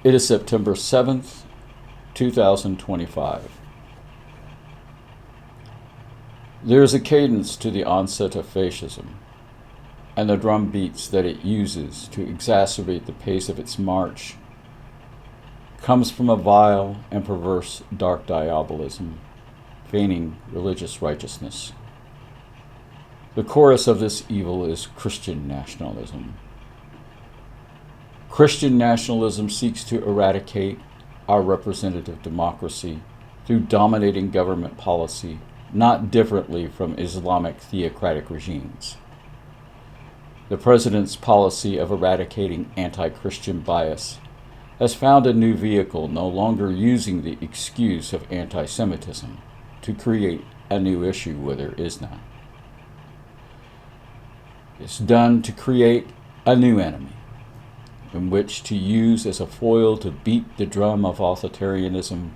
It is September 7th, 2025. There is a cadence to the onset of fascism, and the drum beats that it uses to exacerbate the pace of its march comes from a vile and perverse dark diabolism, feigning religious righteousness. The chorus of this evil is Christian nationalism. Christian nationalism seeks to eradicate our representative democracy through dominating government policy, not differently from Islamic theocratic regimes. The president's policy of eradicating anti-Christian bias has found a new vehicle, no longer using the excuse of anti-Semitism to create a new issue where there is none. It's done to create a new enemy, in which to use as a foil to beat the drum of authoritarianism,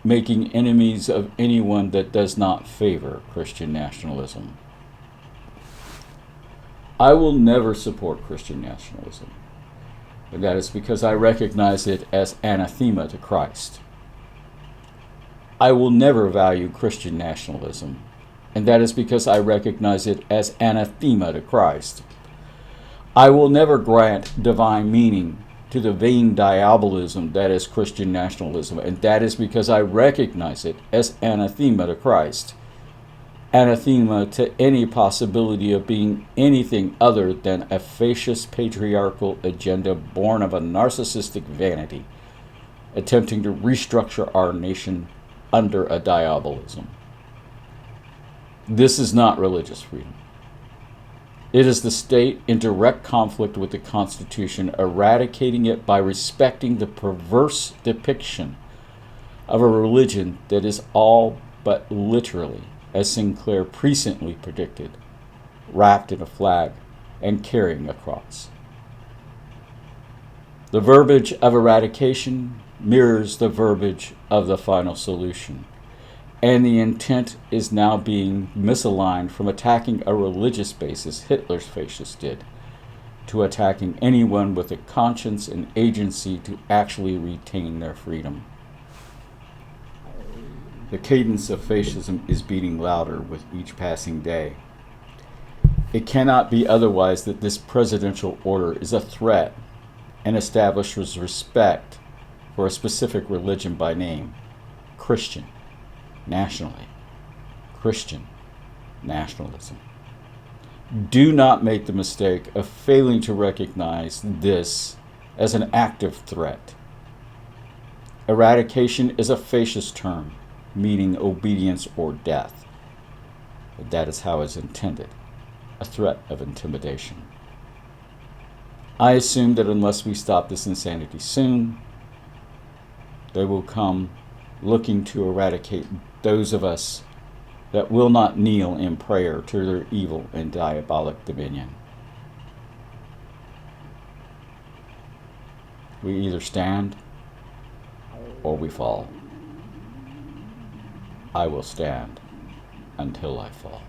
making enemies of anyone that does not favor Christian nationalism. I will never support Christian nationalism, and that is because I recognize it as anathema to Christ. I will never value Christian nationalism, and that is because I recognize it as anathema to Christ. I will never grant divine meaning to the vain diabolism that is Christian nationalism, and that is because I recognize it as anathema to Christ. Anathema to any possibility of being anything other than a fascist patriarchal agenda born of a narcissistic vanity, attempting to restructure our nation under a diabolism. This is not religious freedom. It is the state in direct conflict with the Constitution, eradicating it by respecting the perverse depiction of a religion that is all but literally, as Sinclair presciently predicted, wrapped in a flag and carrying a cross. The verbiage of eradication mirrors the verbiage of the final solution, and the intent is now being misaligned from attacking a religious basis Hitler's fascists did, to attacking anyone with a conscience and agency to actually retain their freedom. The cadence of fascism is beating louder with each passing day. It cannot be otherwise that this presidential order is a threat and establishes respect for a specific religion by name, Christian. Nationally, Christian nationalism. Do not make the mistake of failing to recognize this as an active threat. Eradication is a fascist term, meaning obedience or death. But that is how it's intended, a threat of intimidation. I assume that unless we stop this insanity soon, they will come looking to eradicate those of us that will not kneel in prayer to their evil and diabolic dominion. We either stand or we fall. I will stand until I fall.